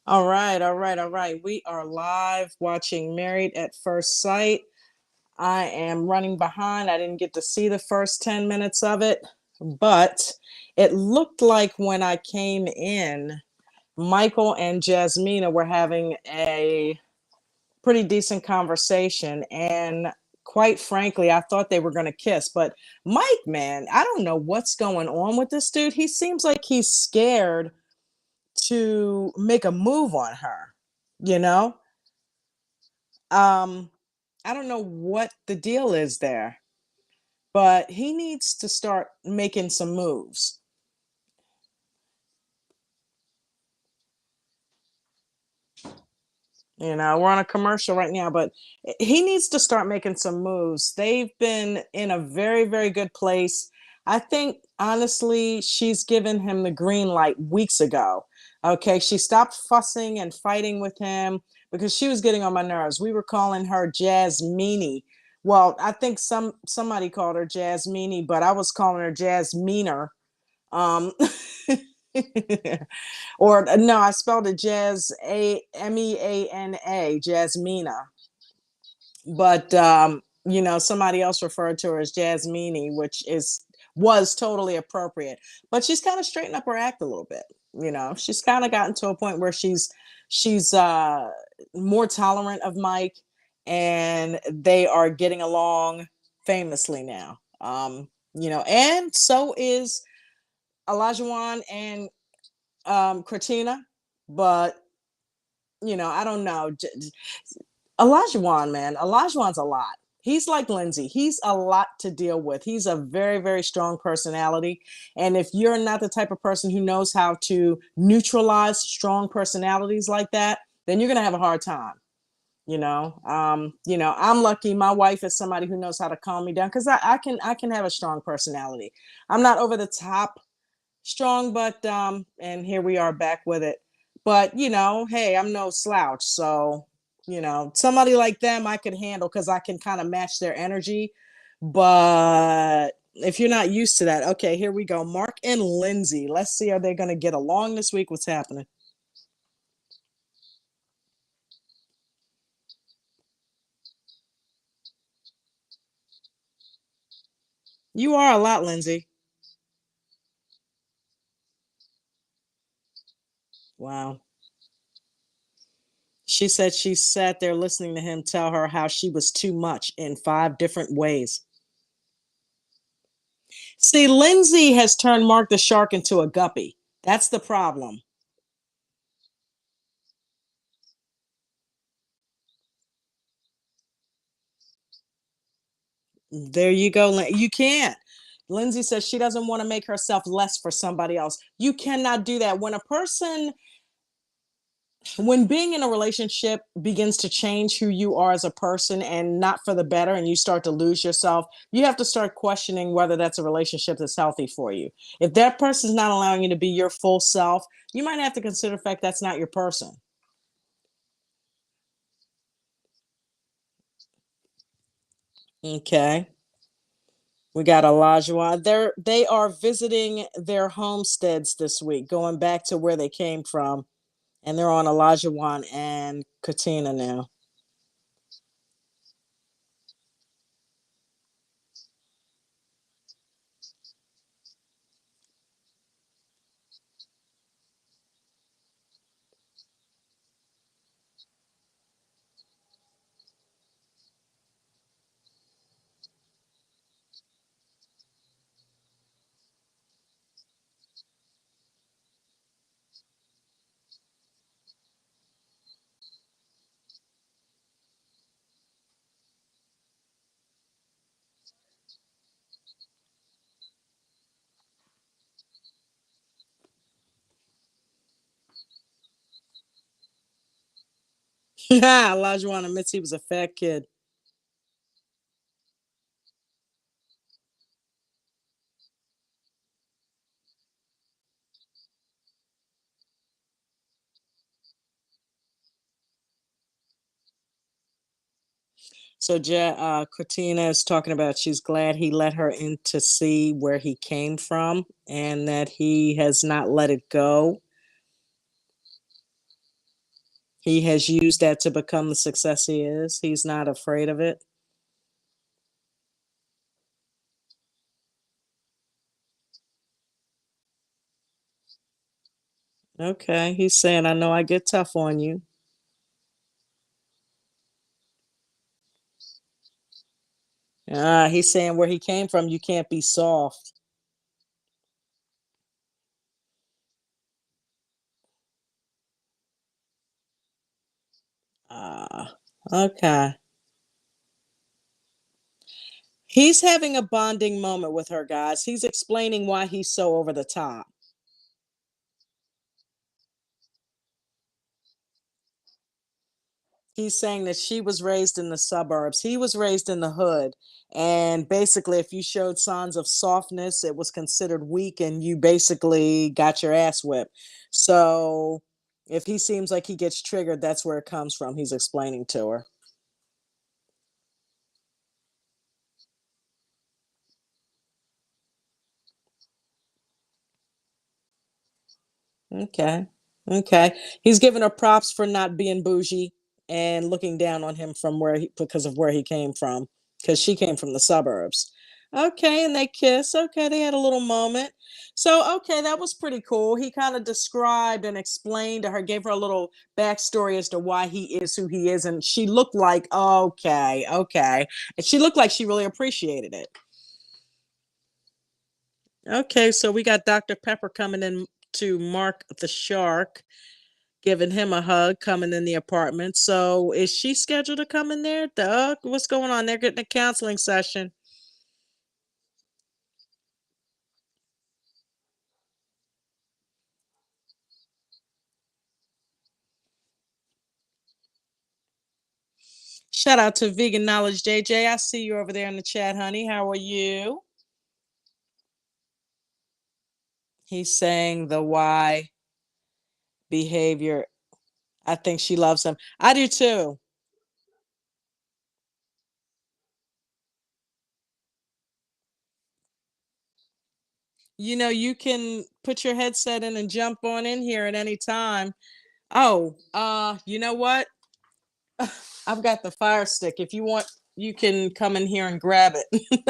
All right, all right, all right. We are live watching Married at First Sight. I am running behind. I didn't get to see the first 10 minutes of it, but it looked like when I came in, Michael and Jasmina were having a pretty decent conversation. And quite frankly, I thought they were going to kiss. But Mike, man, I don't know what's going on with this dude. He seems like he's scared to make a move on her, you know? Um, I don't know what the deal is there, but he needs to start making some moves. We're on a commercial right now, but he needs to start making some moves. They've been in a very, very good place. I think, honestly, she's given him the green light weeks ago. Okay, she stopped fussing and fighting with him because she was getting on my nerves. We were calling her Jasmine. Well, I think somebody called her Jasmine, but I was calling her Jasminer. Um, or no, I spelled it Meana, Jasmina. But somebody else referred to her as Jasmine, which is was totally appropriate. But she's kind of straightened up her act a little bit. She's kind of gotten to a point where she's more tolerant of Mike, and they are getting along famously now. And so is Olajuwon and Kratina, but I don't know. Olajuwon, man, Olajuwon's a lot. He's like Lindsay. He's a lot to deal with. He's a very, very strong personality. And if you're not the type of person who knows how to neutralize strong personalities like that, then you're gonna have a hard time. I'm lucky my wife is somebody who knows how to calm me down because I can have a strong personality. I'm not over the top strong, but and here we are back with it. But hey, I'm no slouch, so somebody like them I could handle because I can kind of match their energy. But if you're not used to that, okay, here we go. Mark and Lindsay. Let's see, are they going to get along this week? What's happening? You are a lot, Lindsay. Wow. She said she sat there listening to him tell her how she was too much in 5 different ways. See, Lindsay has turned Mark the Shark into a guppy. That's the problem. There you go. You can't. Lindsay says she doesn't want to make herself less for somebody else. You cannot do that. When being in a relationship begins to change who you are as a person and not for the better, and you start to lose yourself, you have to start questioning whether that's a relationship that's healthy for you. If that person's not allowing you to be your full self, you might have to consider the fact that's not your person. Okay. We got Olajuwon. They are visiting their homesteads this week, going back to where they came from, and they're on Olajuwon and Katina now. Olajuwon admits he was a fat kid. So Katina is talking about she's glad he let her in to see where he came from and that he has not let it go. He has used that to become the success he is. He's not afraid of it. Okay, he's saying, "I know I get tough on you." He's saying where he came from, you can't be soft. Ah, okay. He's having a bonding moment with her, guys. He's explaining why he's so over the top. He's saying that she was raised in the suburbs. He was raised in the hood. And basically, if you showed signs of softness, it was considered weak and you basically got your ass whipped. So if he seems like he gets triggered, that's where it comes from. He's explaining to her. Okay. Okay. He's giving her props for not being bougie and looking down on him from where he because of where he came from, because she came from the suburbs. Okay, and they kiss. Okay, they had a little moment. So, okay, that was pretty cool. He kind of described and explained to her, gave her a little backstory as to why he is who he is. And she looked like, okay, okay. And she looked like she really appreciated it. Okay, so we got Dr. Pepper coming in to Mark the Shark, giving him a hug, coming in the apartment. So is she scheduled to come in there? Doug, what's going on? They're getting a counseling session. Shout out to Vegan Knowledge JJ. I see you over there in the chat, honey. How are you? He's saying the why behavior. I think she loves him. I do too. You know, you can put your headset in and jump on in here at any time. Oh, you know what? I've got the fire stick. If you want, you can come in here and grab it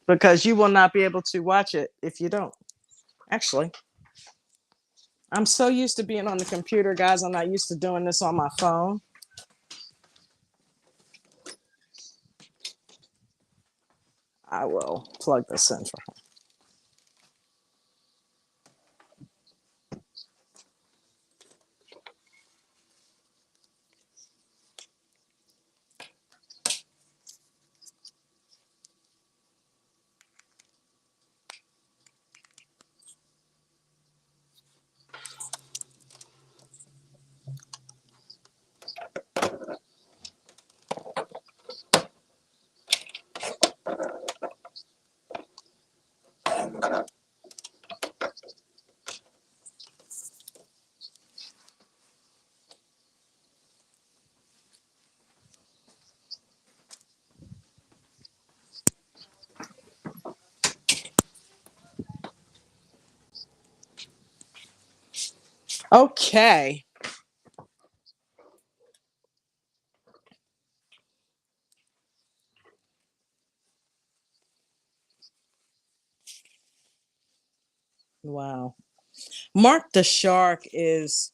because you will not be able to watch it if you don't. Actually, I'm so used to being on the computer, guys. I'm not used to doing this on my phone. I will plug this in for Okay. Wow. Mark the Shark is,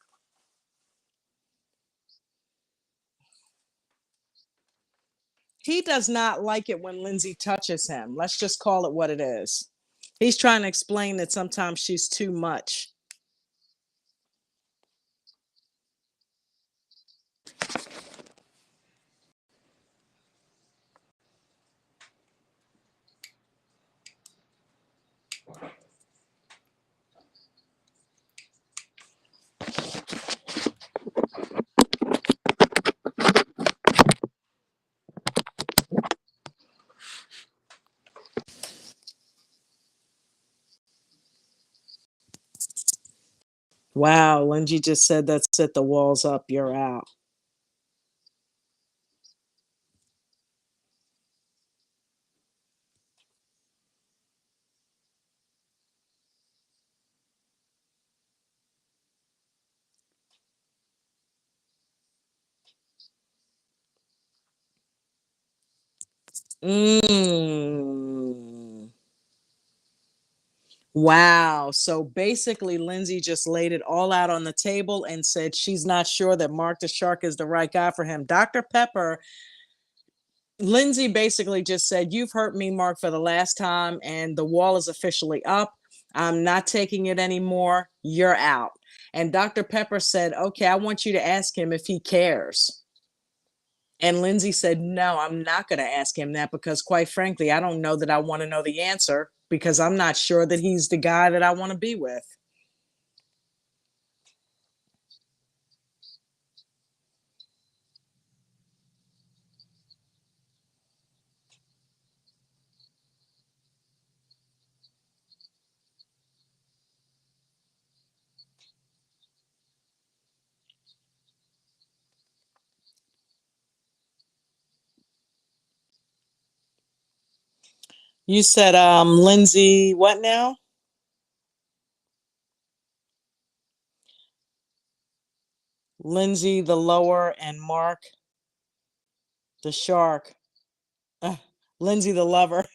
he does not like it when Lindsay touches him. Let's just call it what it is. He's trying to explain that sometimes she's too much. Wow, Lindsay just said that's it, the wall's up, you're out. Mm. Wow. So basically, Lindsay just laid it all out on the table and said she's not sure that Mark the Shark is the right guy for him. Dr. Pepper, Lindsay basically just said, "You've hurt me, Mark, for the last time, and the wall is officially up. I'm not taking it anymore. You're out." And Dr. Pepper said, "Okay, I want you to ask him if he cares." And Lindsay said, "No, I'm not going to ask him that because, quite frankly, I don't know that I want to know the answer because I'm not sure that he's the guy that I want to be with." You said, Lindsay, what now? Lindsay the lower and Mark the shark. Uh, Lindsay the lover.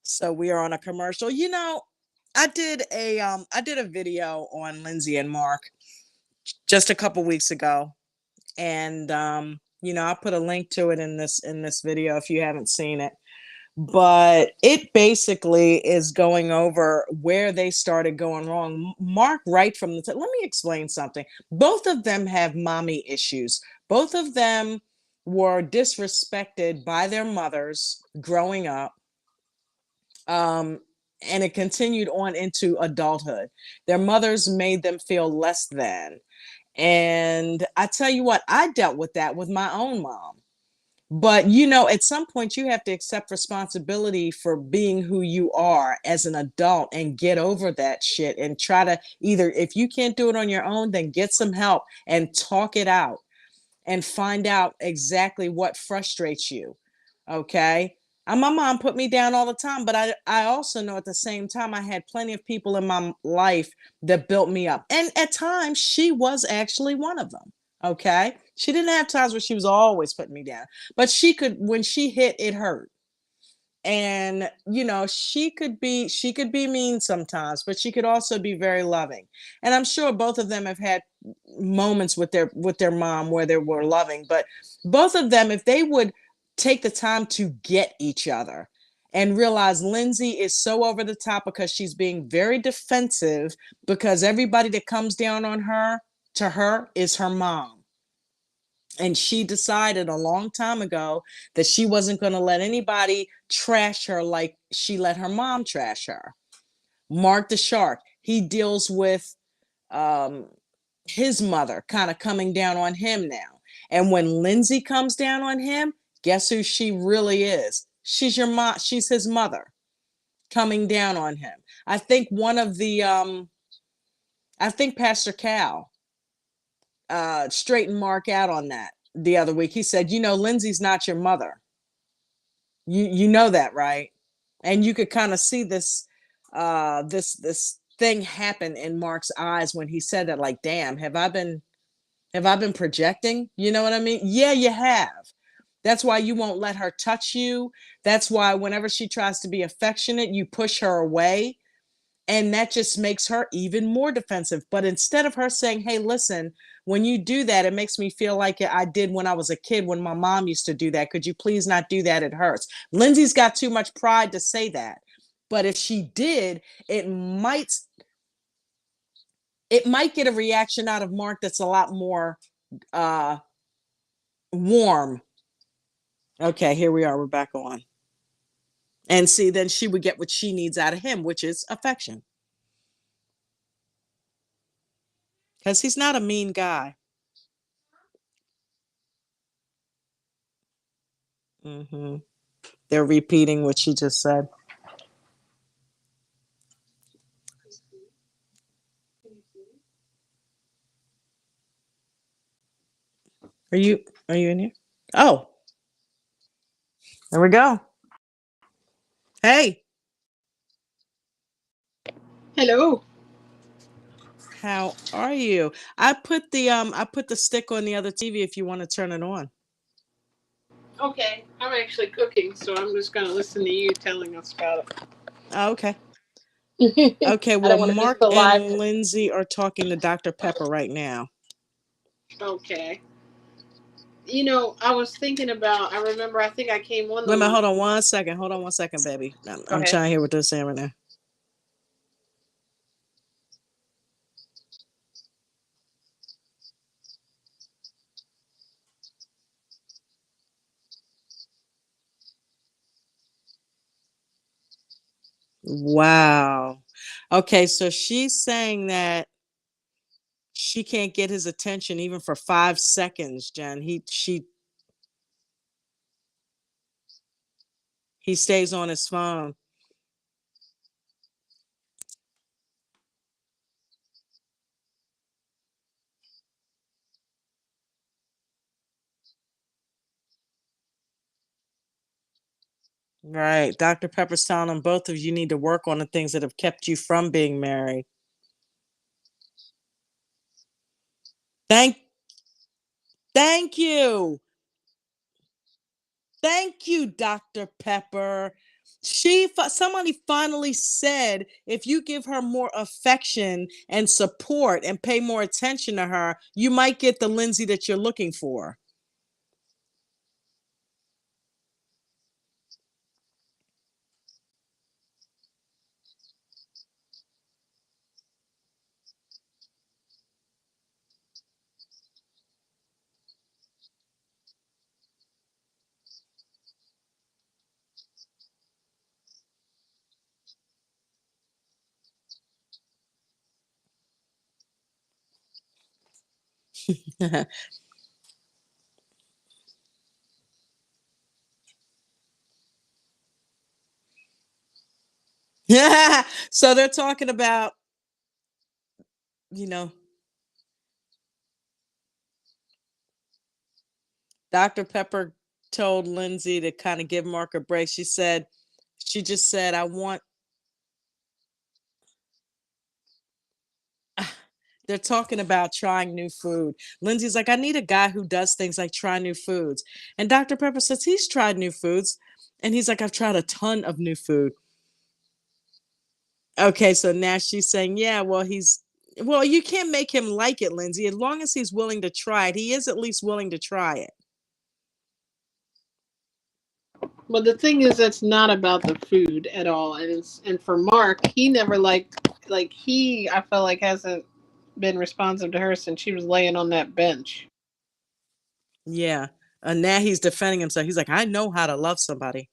So we are on a commercial. I did a video on Lindsay and Mark just a couple weeks ago, and I put a link to it in this video if you haven't seen it. But it basically is going over where they started going wrong. Mark, right from the let me explain something. Both of them have mommy issues. Both of them were disrespected by their mothers growing up. Um, and it continued on into adulthood. Their mothers made them feel less than. And I tell you what, I dealt with that with my own mom. But at some point, you have to accept responsibility for being who you are as an adult and get over that shit and try to either, if you can't do it on your own, then get some help and talk it out and find out exactly what frustrates you. Okay. And my mom put me down all the time, but I also know at the same time I had plenty of people in my life that built me up. And at times she was actually one of them. Okay. She didn't have times where she was always putting me down, but she could, when she hit, it hurt. And she could be mean sometimes, but she could also be very loving. And I'm sure both of them have had moments with their mom where they were loving, but both of them, if they would take the time to get each other and realize Lindsay is so over the top because she's being very defensive because everybody that comes down on her to her is her mom. And she decided a long time ago that she wasn't going to let anybody trash her like she let her mom trash her. Mark the Shark, he deals with um, his mother kind of coming down on him now. And when Lindsay comes down on him, guess who she really is? She's your mom. She's his mother coming down on him. I think I think Pastor Cal straightened Mark out on that the other week. He said, Lindsay's not your mother. You know that, right? And you could kind of see this thing happen in Mark's eyes when he said that, like, damn, have I been projecting? You know what I mean? Yeah, you have. That's why you won't let her touch you. That's why whenever she tries to be affectionate, you push her away. And that just makes her even more defensive. But instead of her saying, hey, listen, when you do that, it makes me feel like I did when I was a kid when my mom used to do that. Could you please not do that? It hurts. Lindsay's got too much pride to say that. But if she did, it might it might get a reaction out of Mark that's a lot more uh warm. Okay, here we are. We're back on. And see, then she would get what she needs out of him, which is affection. Because he's not a mean guy. Hmm. They're repeating what she just said. Are you are you in here? Oh, there we go. Hey, Hello. how are you? I put the stick on the other TV if you want to turn it on. Okay, I'm actually cooking, so I'm just going to listen to you telling us about Oh, okay. it. Okay, I well, don't want to miss Mark the and live. Lindsay are talking to Dr. Pepper right now. Okay. I was thinking about, I remember, I think I came on Wait the a minute, line. hold on one second. Hold on one second, baby. Go I'm ahead. trying to hear what they're saying right now. Wow. Okay, so she's saying that she can't get his attention even for 5 seconds, Jen. He stays on his phone. Right. Dr. Pepper's telling them both of you need to work on the things that have kept you from being married. Thank thank you. Thank you, Dr. Pepper. Somebody finally said if you give her more affection and support and pay more attention to her, you might get the Lindsay that you're looking for. So they're talking about, you know, Dr. Pepper told Lindsay to kind of give Mark a break. She just said, I want, they're talking about trying new food. Lindsay's like, I need a guy who does things like try new foods. And Dr. Pepper says he's tried new foods. And he's like, I've tried a ton of new food. Okay, so now she's saying, yeah, well, you can't make him like it, Lindsay. As long as he's willing to try it, he is at least willing to try it. But the thing is, that's not about the food at all. And for Mark, he never like he I felt like hasn't been responsive to her since she was laying on that bench. Yeah. And now he's defending himself. He's like, I know how to love somebody.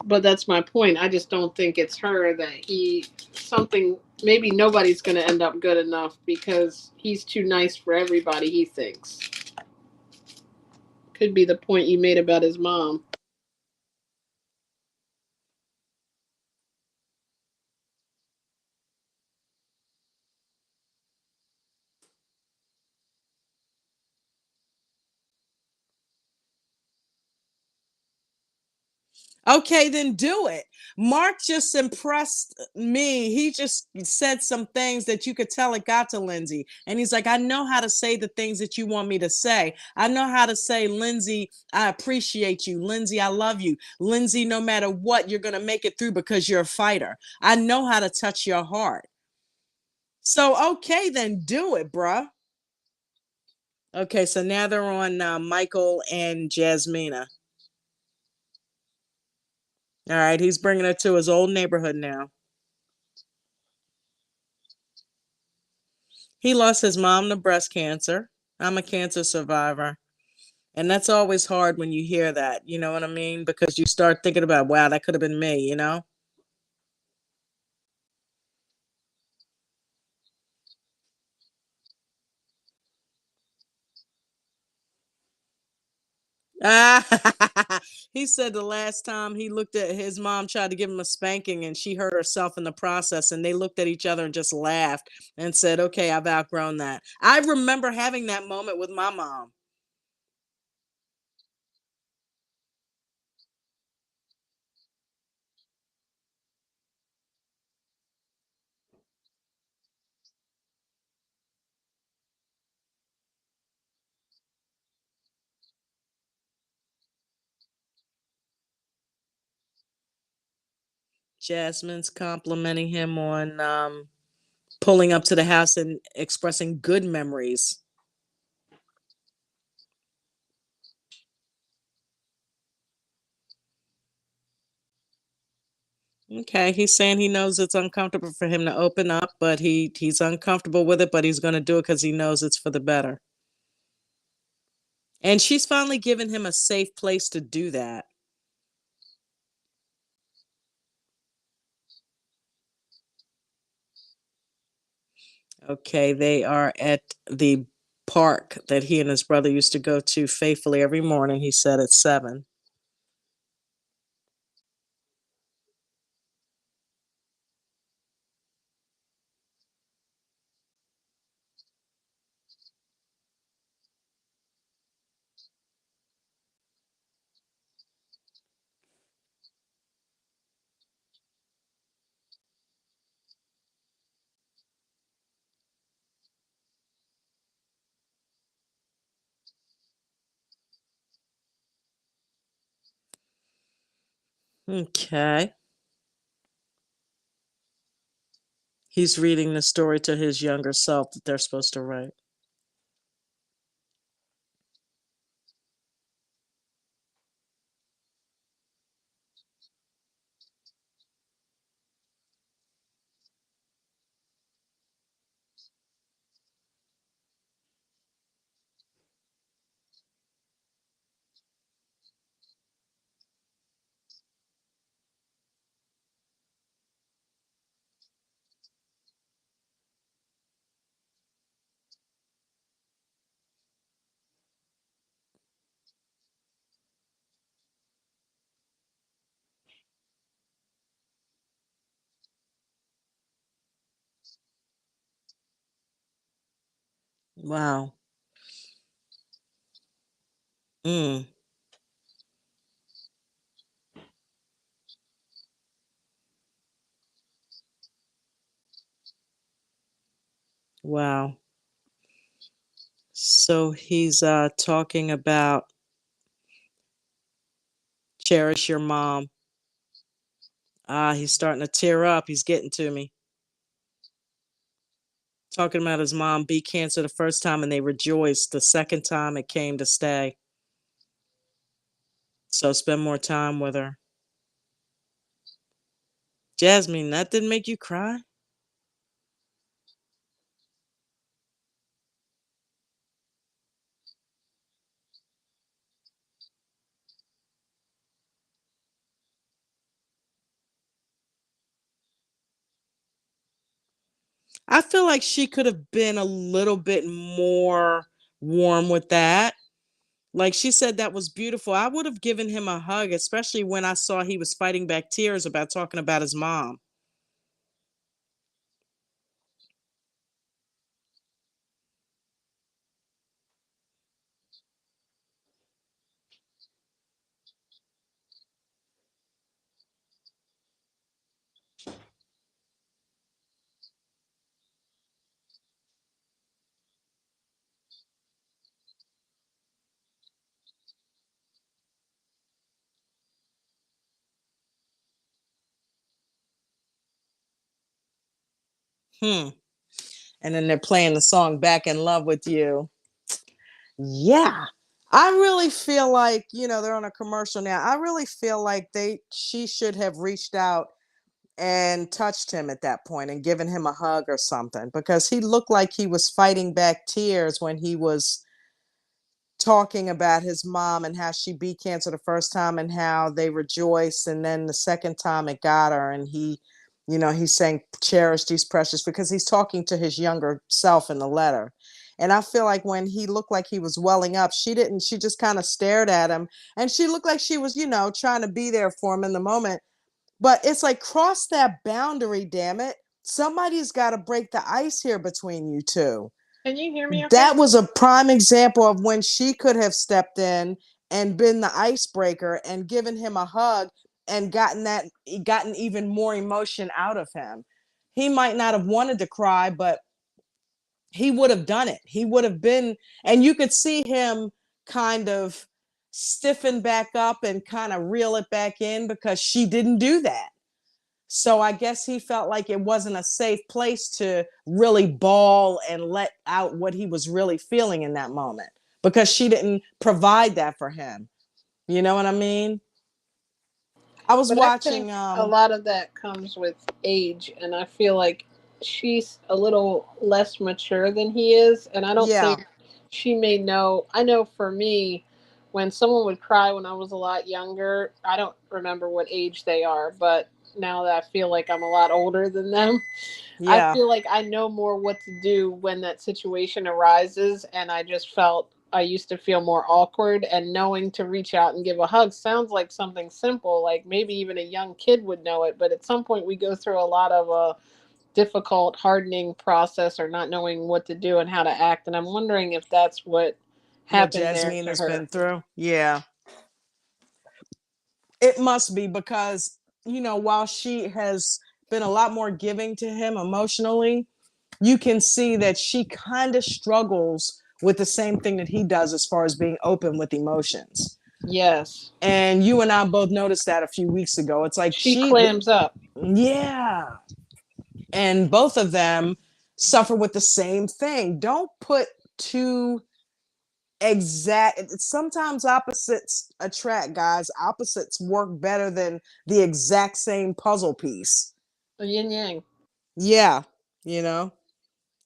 But that's my point. I just don't think it's her that he something maybe nobody's going to end up good enough because he's too nice for everybody, he thinks. Could be the point you made about his mom. Okay, then do it. Mark just impressed me. He just said some things that you could tell it got to Lindsay. And he's like, I know how to say the things that you want me to say. I know how to say, Lindsay, I appreciate you. Lindsay, I love you. Lindsay, no matter what, you're going to make it through because you're a fighter. I know how to touch your heart. So, okay, then do it, bruh. Okay, so now they're on Michael and Jasmina. All right, he's bringing her to his old neighborhood now. He lost his mom to breast cancer. I'm a cancer survivor. And that's always hard when you hear that, you know what I mean? Because you start thinking about, wow, that could have been me, you know? Ah, He said the last time he looked at his mom tried to give him a spanking and she hurt herself in the process, and they looked at each other and just laughed and said, "Okay, I've outgrown that." I remember having that moment with my mom. Jasmine's complimenting him on pulling up to the house and expressing good memories. Okay, he's saying he knows it's uncomfortable for him to open up, but he's uncomfortable with it, but he's going to do it because he knows it's for the better. And she's finally given him a safe place to do that. Okay, they are at the park that he and his brother used to go to faithfully every morning. He said at 7. Okay. He's reading the story to his younger self that they're supposed to write. Wow. Mm, wow. So he's talking about cherish your mom. Ah, he's starting to tear up. He's getting to me. Talking about his mom beat cancer the first time and they rejoiced. The second time it came to stay. So spend more time with her. Jasmine, that didn't make you cry? I feel like she could have been a little bit more warm with that. Like she said, that was beautiful. I would have given him a hug, especially when I saw he was fighting back tears about talking about his mom. Hmm. And then they're playing the song Back in Love with You. Yeah. I really feel like, they're on a commercial now. I really feel like she should have reached out and touched him at that point and given him a hug or something because he looked like he was fighting back tears when he was talking about his mom and how she beat cancer the first time and how they rejoiced, and then the second time it got her, and he's saying cherish these precious because he's talking to his younger self in the letter. And I feel like when he looked like he was welling up, she just kind of stared at him, and she looked like she was, trying to be there for him in the moment. But it's like, cross that boundary, damn it. Somebody's got to break the ice here between you two. Can you hear me okay? That was a prime example of when she could have stepped in and been the icebreaker and given him a hug and gotten even more emotion out of him. He might not have wanted to cry, but he would have done it. He would have been, and you could see him kind of stiffen back up and kind of reel it back in because she didn't do that. So I guess he felt like it wasn't a safe place to really bawl and let out what he was really feeling in that moment because she didn't provide that for him. You know what I mean? I was But I think watching a lot of that comes with age, and I feel like she's a little less mature than he is, and I don't yeah. think she may know. I know for me, when someone would cry when I was a lot younger, I don't remember what age they are, but now that I feel like I'm a lot older than them, I Yeah. feel like I know more what to do when that situation arises, and I just felt I used to feel more awkward, and knowing to reach out and give a hug sounds like something simple, like maybe even a young kid would know it, but at some point we go through a lot of a difficult hardening process or not knowing what to do and how to act, and I'm wondering if that's what What happened there Jasmine to has her. been through. Yeah. It must be because, while she has been a lot more giving to him emotionally, you can see that she kind of struggles with the same thing that he does as far as being open with emotions. Yes, And you and I both noticed that a few weeks ago. It's like she clams up. yeah. And both of them suffer with the same thing. Don't put two sometimes opposites attract, guys. Opposites work better than the exact same puzzle piece. A yin yang. Yeah, you know.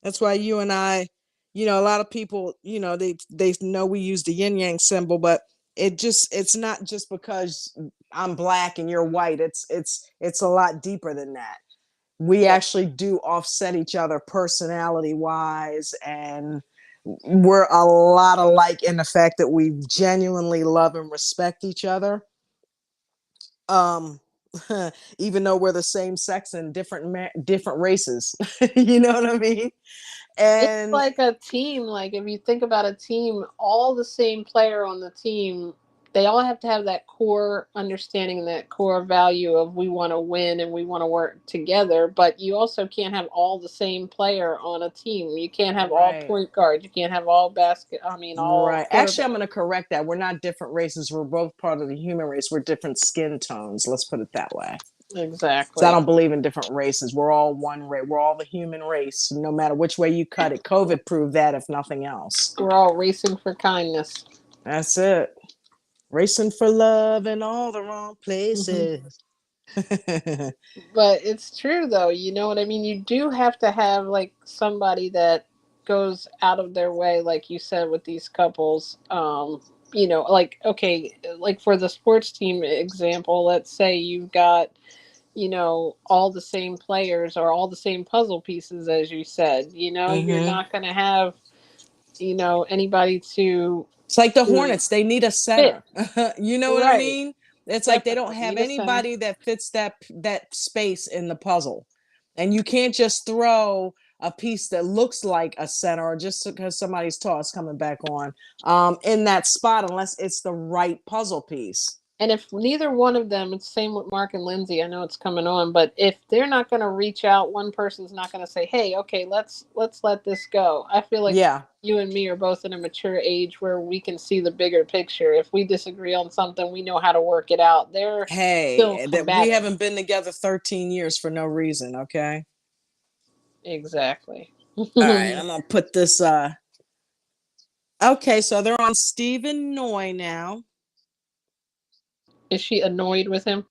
That's why you and I, a lot of people, they know we use the yin yang symbol, but it's not just because I'm black and you're white. It's a lot deeper than that. We Yeah. actually do offset each other personality wise, and we're a lot alike in the fact that we genuinely love and respect each other. Um Even though we're the same sex and different races. You know what I mean? It's And like a team. Like if you think about a team, all the same player on the team, they all have to have that core understanding and that core value of we want to win and we want to work together. But you also can't have all the same player on a team. You can't have all right. point guards. You can't have all basket. I mean, all Right. Actually, quarterback. I'm going to correct that. We're not different races. We're both part of the human race. We're different skin tones. Let's put it that way. So I Exactly. don't believe in different races. We're all one race. We're all the human race, no matter which way you cut it. COVID proved that, if nothing else. We're all racing for kindness. That's it. Racing for love in all the wrong Hmm. places. But it's true though, you know what I mean? You do have to have like somebody that goes out of their way, like you said with these couples. Like okay, like for the sports team example, let's say you've got, all the same players or all the same puzzle pieces as you said. You're Hmm. not gonna have, anybody It's like the to Hornets. They need a fit. center. You know what I Right. mean? It's like they don't Definitely. have Need a center. anybody that fits that space in the puzzle. And you can't just throw a piece that looks like a center or just because somebody's toss coming back on in that spot unless it's the right puzzle piece. And if neither one of them, it's the same with Mark and Lindsay. I know it's coming on, but if they're not going to reach out, one person's not going to say, "Hey, okay, let's let this go." I feel like Yeah. you and me are both in a mature age where we can see the bigger picture. If we disagree on something, we know how to work it out. They're still Hey, that we combative. haven't been together 13 years for no reason, okay? Exactly. All right, I'm gonna put this okay, so they're on Stephen Noy now. Is she annoyed with him?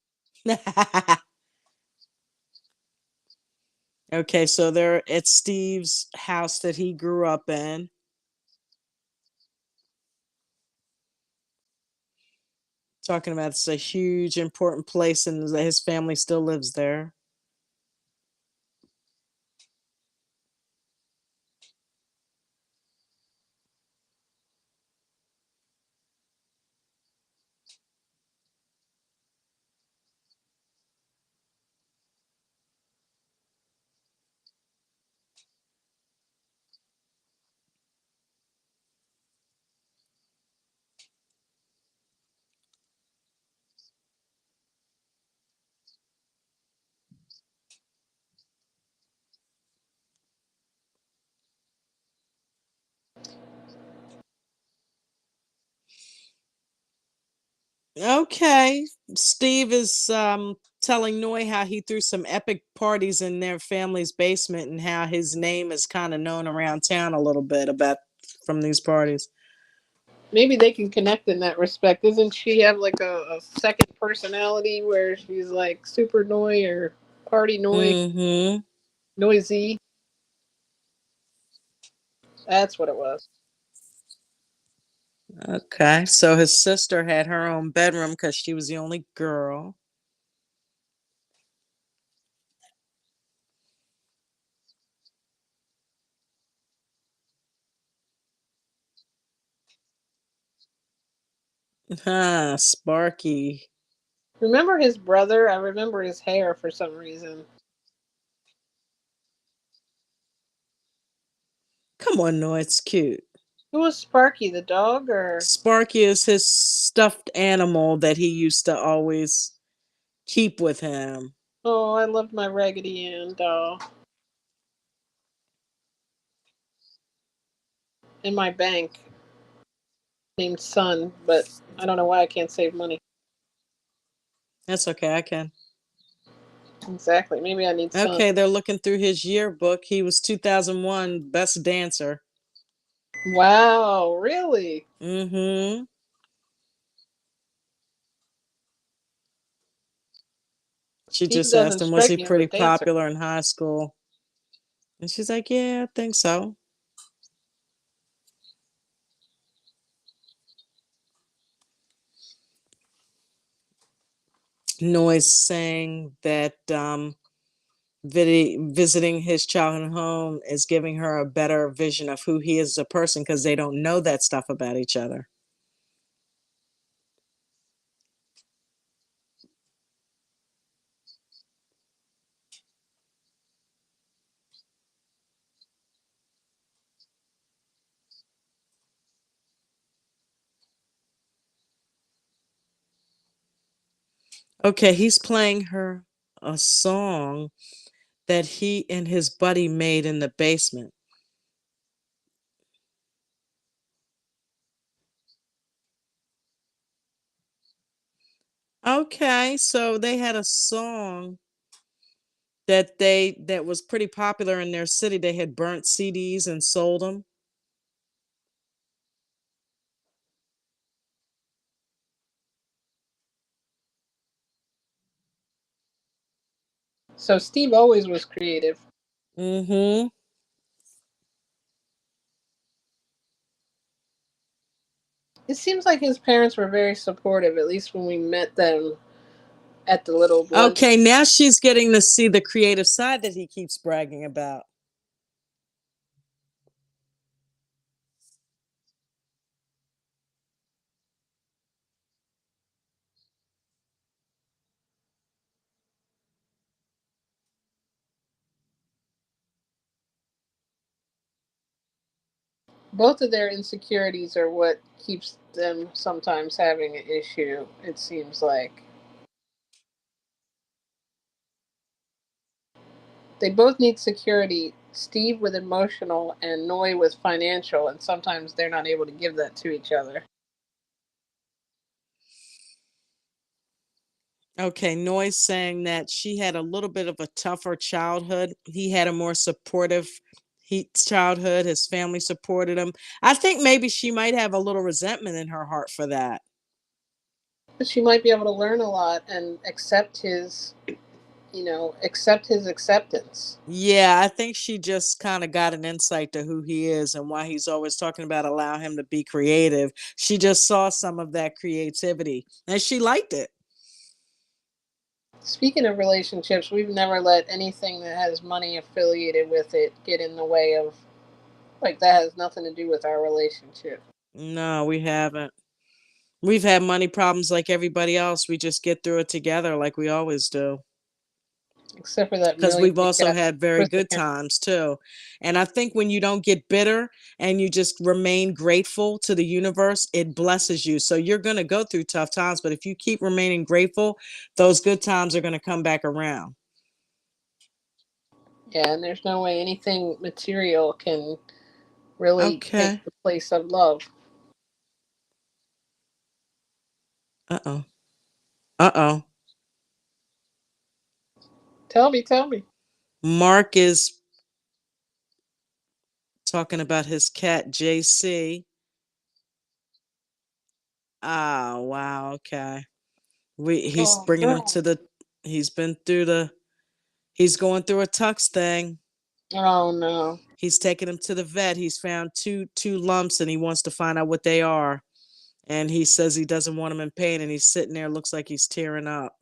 Okay, so they're at Steve's house that he grew up in. Talking about it's a huge, important place and that his family still lives there. Okay. Steve is telling Noy how he threw some epic parties in their family's basement and how his name is kind of known around town a little bit about from these parties. Maybe they can connect in that respect. Doesn't she have like a second personality where she's like super Noi or party Noi, Mm-hmm. noisy? That's what it was. Okay. So his sister had her own bedroom because she was the only girl. Huh, Sparky. Remember his brother? I remember his hair for some reason. Come on, no, it's cute. Who was Sparky, the dog, or? Sparky is his stuffed animal that he used to always keep with him. Oh, I loved my Raggedy Ann doll in my bank named Sun, but I don't know why I can't save money. That's okay, I can. Exactly. Maybe I need Sun. Okay, they're looking through his yearbook. He was 2001 best dancer. Wow, really? Mm-hmm. She Steve just asked doesn't him, was strike he me as a pretty dancer. popular in high school? And she's like, yeah, I think so. Noise saying that visiting his childhood home is giving her a better vision of who he is as a person because they don't know that stuff about each other. Okay, he's playing her a song that he and his buddy made in the basement. Okay, so they had a song that was pretty popular in their city. They had burnt CDs and sold them. So Steve always was creative. Mm-hmm. It seems like his parents were very supportive, at least when we met them at the little lunch. Okay, now she's getting to see the creative side that he keeps bragging about. Both of their insecurities are what keeps them sometimes having an issue, it seems like. They both need security, Steve with emotional and Noy with financial, and sometimes they're not able to give that to each other. Okay, Noise saying that she had a little bit of a tougher childhood. He had a more supportive childhood. His family supported him. I think maybe she might have a little resentment in her heart for that. But she might be able to learn a lot and accept his, accept his acceptance. Yeah, I think she just kind of got an insight to who he is and why he's always talking about allow him to be creative. She just saw some of that creativity and she liked it. Speaking of relationships, we've never let anything that has money affiliated with it get in the way of, like, that has nothing to do with our relationship. No, we haven't. We've had money problems like everybody else. We just get through it together like we always do. Except for that Because million we've we also got had very Chris good account. times too. And I think when you don't get bitter and you just remain grateful to the universe, it blesses you. So you're going to go through tough times, but if you keep remaining grateful, those good times are going to come back around. Yeah, and there's no way anything material can really take Okay. the place of love. Uh-oh. Uh-oh. Tell me, tell me. Mark is talking about his cat JC. Ah, wow, okay. He's Oh bringing him no. to the he's been through the he's going through a tux thing. Oh no. He's taking him to the vet. He's found two lumps and he wants to find out what they are. And he says he doesn't want him in pain and he's sitting there looks like he's tearing up.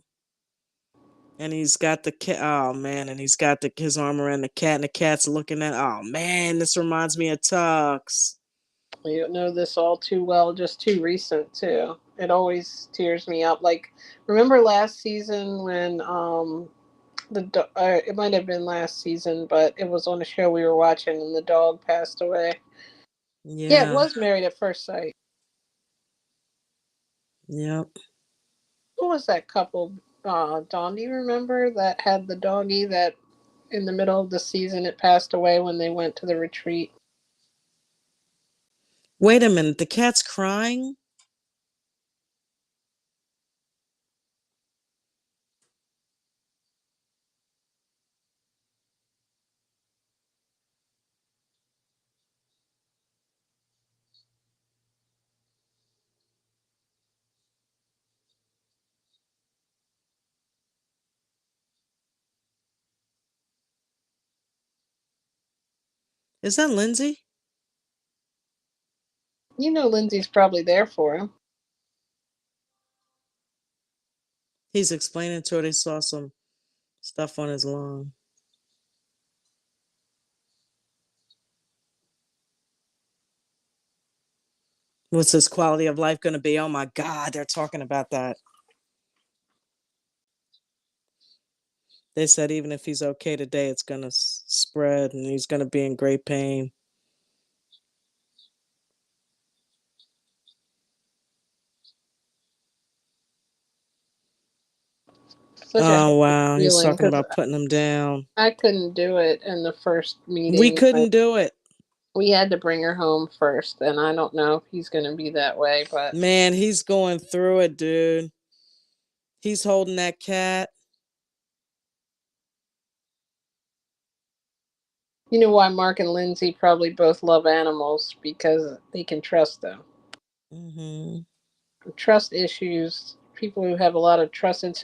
And he's got the cat. Oh man! And he's got his arm around the cat, and the cat's looking at. Oh man! This reminds me of Tux. You know this all too well, just too recent too. It always tears me up. Like, remember last season when it might have been last season, but it was on a show we were watching, and the dog passed away. Yeah, it Yeah. was Married at First Sight. Yep. Who was that couple? Dawn, do you remember that had the doggy that in the middle of the season it passed away when they went to the retreat? Wait a minute. The cat's crying. Is that Lindsay? You know Lindsay's probably there for him. He's explaining to her they saw some stuff on his lung. What's his quality of life going to be? Oh my God, they're talking about that. They said even if he's okay today, it's going to spread and he's going to be in great pain. Such a Oh heavy wow, he's feeling talking because about putting him down. I couldn't do it in the first We meeting. couldn't do it. We had to bring her home first, and I don't know if he's going to be that way, but Man, he's going through it, dude. He's holding that cat. you know why Mark and Lindsay probably both love animals because they can trust them. Mm-hmm. Trust issues, people who have a lot of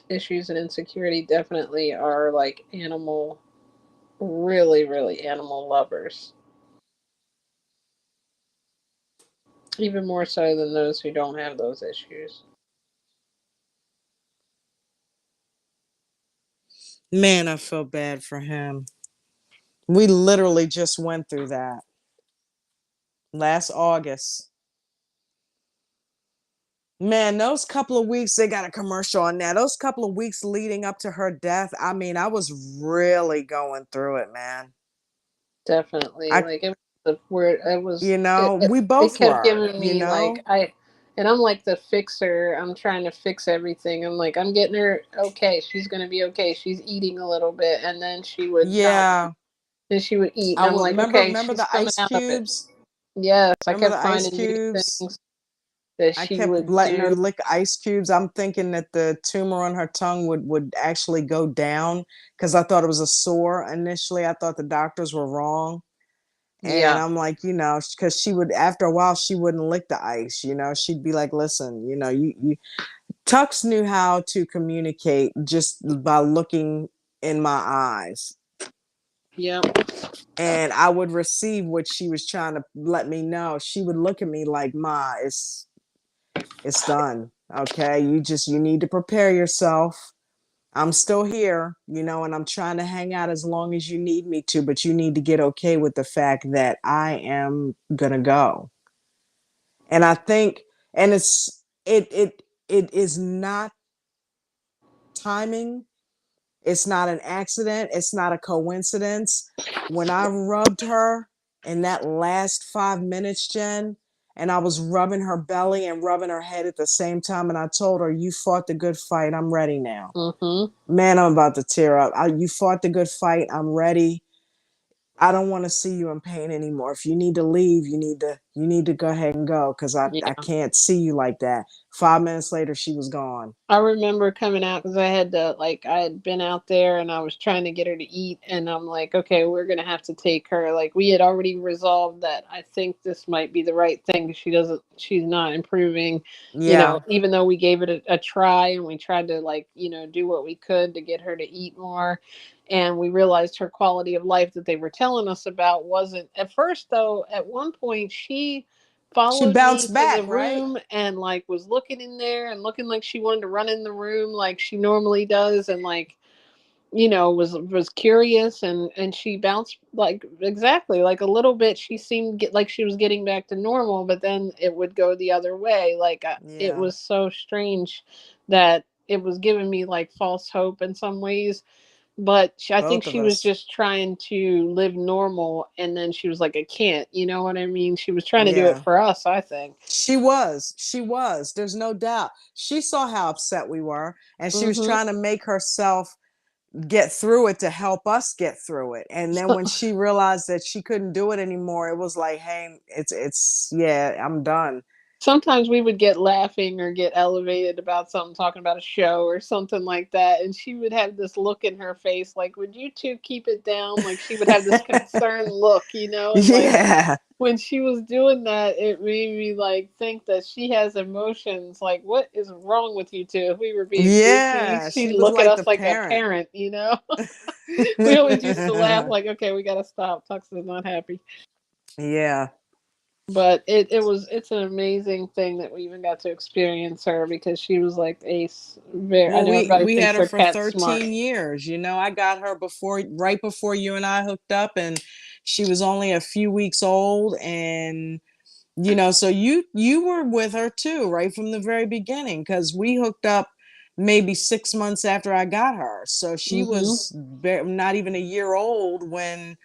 issues and insecurity definitely are like animal, really, really animal lovers. Even more so than those who don't have those issues. Man, I feel bad for him. We literally just went through that last August. Man, those couple of weeks, they got a commercial on that. Those couple of weeks leading up to her death, I mean, I was really going through it, man. Definitely. I, Like it was the word it was it, it, we it both kept were, giving you me like know? and I'm like the fixer. I'm trying to fix everything. I'm like, I'm getting her okay. She's gonna be okay. She's eating a little bit, and then she would not eat. Yeah. Then she would eat, and I I'm would like, remember okay, remember she's the coming ice out of it. cubes? Yes, I Remember kept the ice finding new cubes? things that I she kept would letting her do. lick ice cubes. I'm thinking that the tumor on her tongue would actually go down because I thought it was a sore initially. I thought the doctors were wrong. And Yeah, I'm like, because she would, after a while, she wouldn't lick the ice. She'd be like, listen, Tux knew how to communicate just by looking in my eyes. yeah, And I would receive what she was trying to let me know. She would look at me like, Ma, it's done. Okay. You need to prepare yourself. I'm still here, and I'm trying to hang out as long as you need me to, but you need to get okay with the fact that I am gonna go. And I think, and it is not timing. It's not an accident. It's not a coincidence. When I rubbed her in that last 5 minutes, Jen, and I was rubbing her belly and rubbing her head at the same time, and I told her, "You fought the good fight. I'm ready now." mm-hmm. Man, I'm about to tear up. You fought the good fight. I'm ready. I don't want to see you in pain anymore. If you need to leave, you need to You need to go ahead and go because I Yeah. can't see you like that." 5 minutes later, she was gone. I remember coming out because I had to, like, I had been out there and I was trying to get her to eat, and I'm like, okay, we're gonna have to take her. Like, we had already resolved that I think this might be the right thing 'cause she's not improving. Yeah, Even though we gave it a try and we tried to, like, do what we could to get her to eat more, and we realized her quality of life that they were telling us about wasn't at first. Though at one point she she followed me bounced to the back, right? room and, like, was looking in there and looking like she wanted to run in the room like she normally does, and, like, was curious, and she bounced, like, exactly like a little bit. She seemed like she was getting back to normal, but then it would go the other way. Like, it Yeah, was so strange that it was giving me, like, false hope in some ways. But I think both of she was us. just trying to live normal, and then she was like, I can't, you know what I mean? She was trying to do it Yeah. for us, I think. She was. She was. There's no doubt. She saw how upset we were, and she was Mhm. trying to make herself get through it to help us get through it. And then when she realized that she couldn't do it anymore, it was like, "Hey, it's yeah, I'm done." Sometimes we would get laughing or get elevated about something, talking about a show or something like that, and she would have this look in her face like, would you two keep it down? Like, she would have this concerned look, and, like, Yeah. when she was doing that, it made me, like, think that she has emotions. Like, what is wrong with you two? If we were being goofy, Yeah, she'd she was look at like the us like a parent. parent. We always used to laugh like, okay, we gotta stop. Tux is not happy. Yeah. But it's an amazing thing that we even got to experience her because she was like ace. Very, I Well, know everybody we had thinks her her for cat's smart. 13 years. I got her right before you and I hooked up, and she was only a few weeks old. And so you were with her too, right from the very beginning, because we hooked up maybe 6 months after I got her. So she Hmm. was not even a year old when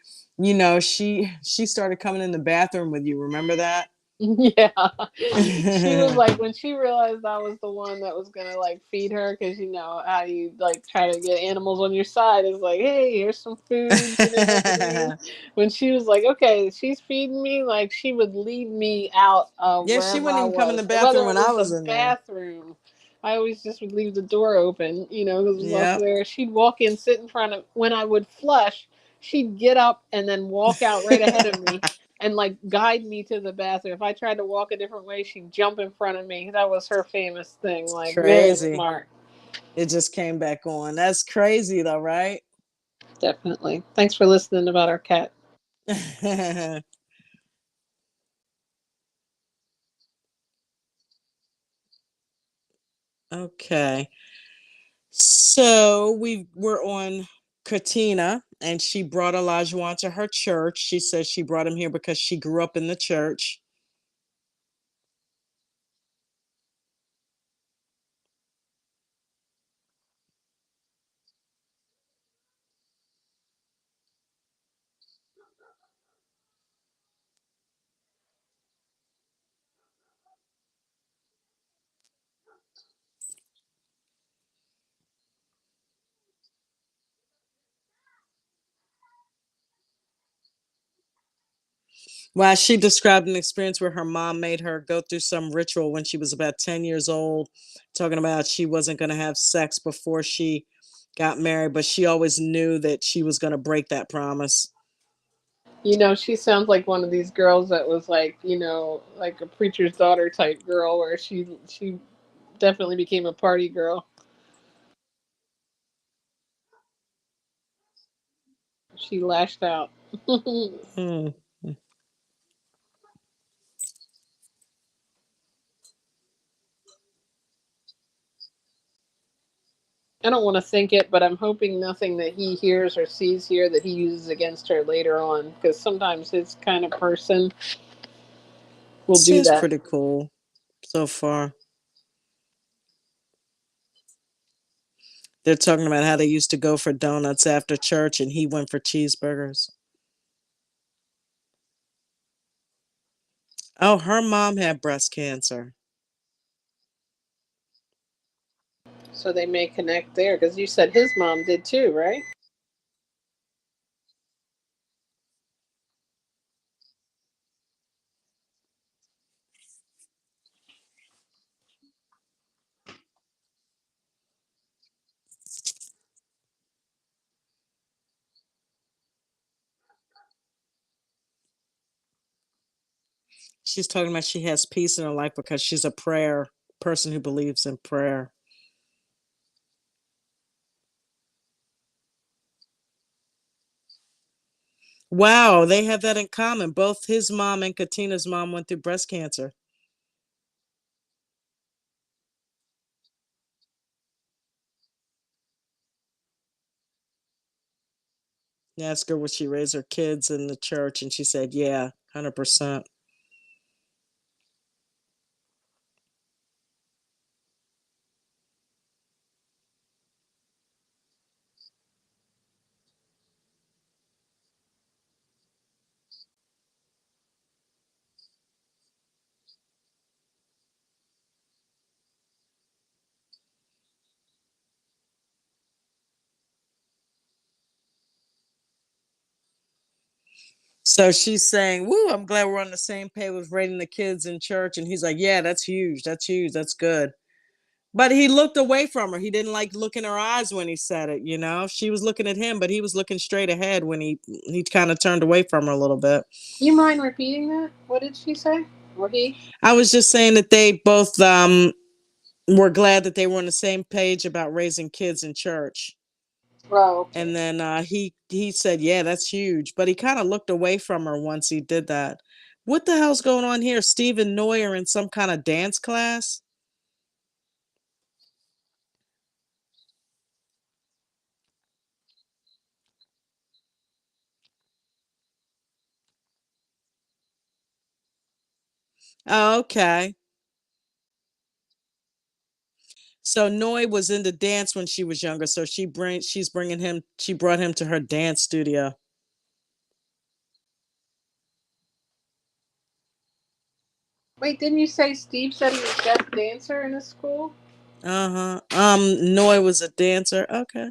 she started coming in the bathroom with you. Remember that? Yeah, she was like, when she realized I was the one that was gonna, like, feed her, because you know how you, like, try to get animals on your side. It's like, hey, here's some food. You know what I mean? When she was like, okay, she's feeding me, like, she would lead me out of Yeah, she wherever wouldn't I even come in the was, bathroom whether when it I was was the in there. bathroom. I always just would leave the door open, because it was up Yep. there. She'd walk in, sit in front of. When I would flush, she'd get up and then walk out right ahead of me and, like, guide me to the bathroom. If I tried to walk a different way, she'd jump in front of me. That was her famous thing. Like, very Crazy. smart. It just came back on. That's crazy though, right? Definitely. Thanks for listening about our cat. Okay. So we're on Katina, and she brought Olajuwon to her church. She says she brought him here because she grew up in the church. Well, she described an experience where her mom made her go through some ritual when she was about 10 years old, talking about she wasn't going to have sex before she got married, but she always knew that she was going to break that promise. She sounds like one of these girls that was like, like a preacher's daughter type girl, where she definitely became a party girl. She lashed out. Hmm. I don't want to think it, but I'm hoping nothing that he hears or sees here that he uses against her later on, because sometimes his kind of person will do Seems that. pretty cool so far. They're talking about how they used to go for donuts after church and he went for cheeseburgers. Oh, her mom had breast cancer. So they may connect there, because you said his mom did too, right? She's talking about she has peace in her life because she's a prayer person who believes in prayer. Wow, they have that in common. Both his mom and Katina's mom went through breast cancer. Asked her would she raise her kids in the church, and she said, "Yeah, 100%." So she's saying, "Woo, I'm glad we're on the same page with raising the kids in church." And he's like, "Yeah, that's huge. That's huge. That's good." But he looked away from her. He didn't like look in her eyes when he said it, you know. She was looking at him, but he was looking straight ahead when he kind of turned away from her a little bit. You mind repeating that? What did she say? Or he? I was just saying that they both were glad that they were on the same page about raising kids in church. Oh, okay. And then he said, "Yeah, that's huge." But he kind of looked away from her once he did that. What the hell's going on here? Stephen Neuer in some kind of dance class? Oh, okay. So Noi was into dance when she was younger. So she's bringing him. She brought him to her dance studio. Wait, didn't you say Steve said he was best dancer in his school? Uh huh. Noi was a dancer. Okay.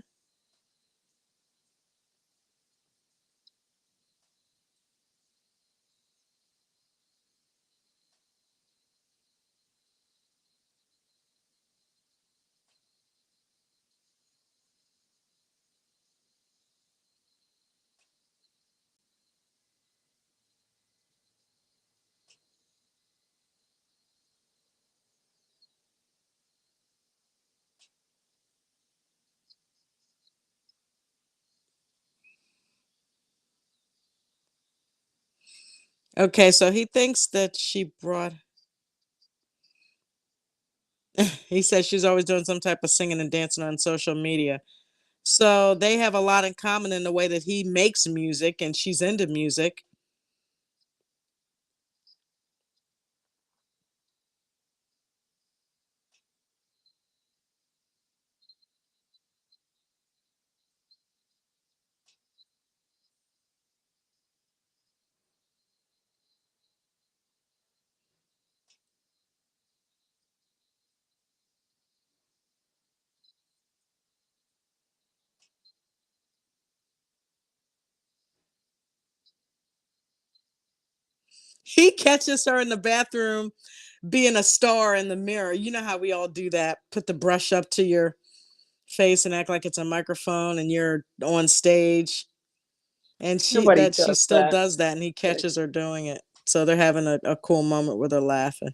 Okay. So he thinks that she brought. He says she's always doing some type of singing and dancing on social media. So they have a lot in common in the way that he makes music and she's into music. He catches her in the bathroom being a star in the mirror. You know how we all do that. Put the brush up to your face and act like it's a microphone and you're on stage. And Nobody she does still that. does that and he catches her doing it. So they're having a cool moment where they're laughing.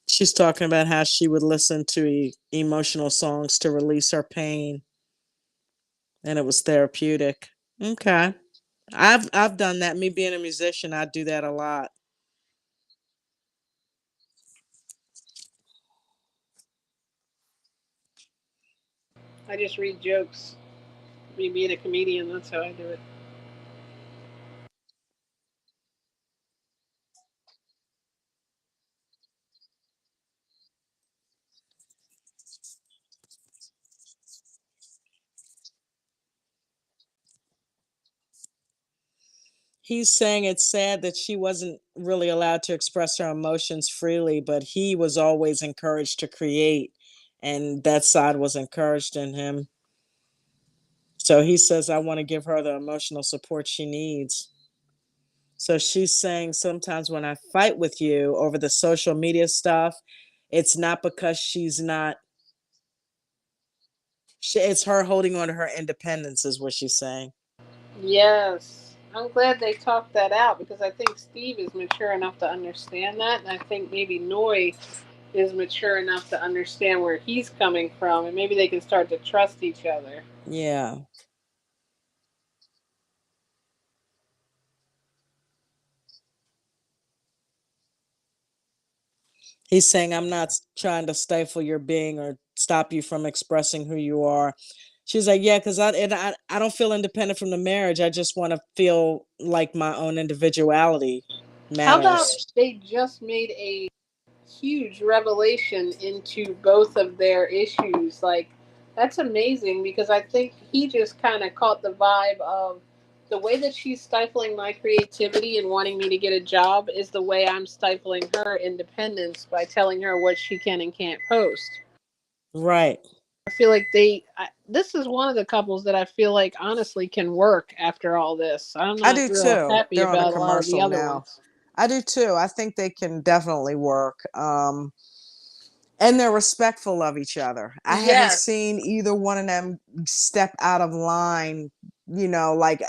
She's talking about how she would listen to emotional songs to release her pain and it was therapeutic. Okay. I've done that. Me being a musician, I do that a lot. I just read jokes. Me being a comedian, that's how I do it. He's saying it's sad that she wasn't really allowed to express her emotions freely, but he was always encouraged to create, and that side was encouraged in him. So he says, I want to give her the emotional support she needs. So she's saying sometimes when I fight with you over the social media stuff, it's not because she's not It's her holding on to her independence, is what she's saying. Yes. I'm glad they talked that out because I think Steve is mature enough to understand that. And I think maybe Noy is mature enough to understand where he's coming from. And maybe they can start to trust each other. Yeah. He's saying, I'm not trying to stifle your being or stop you from expressing who you are. She's like, yeah, because I don't feel independent from the marriage. I just want to feel like my own individuality How about matters. they just made a huge revelation into both of their issues? Like, that's amazing because I think he just kind of caught the vibe of the way that she's stifling my creativity and wanting me to get a job is the way I'm stifling her independence by telling her what she can and can't post. Right. I feel like this is one of the couples that I feel like honestly can work after all this. I'm I not do real too. happy They're on a about a lot of the commercial other now. ones. I do too. I think they can definitely work. And they're respectful of each other. I haven't Yes. seen either one of them step out of line, like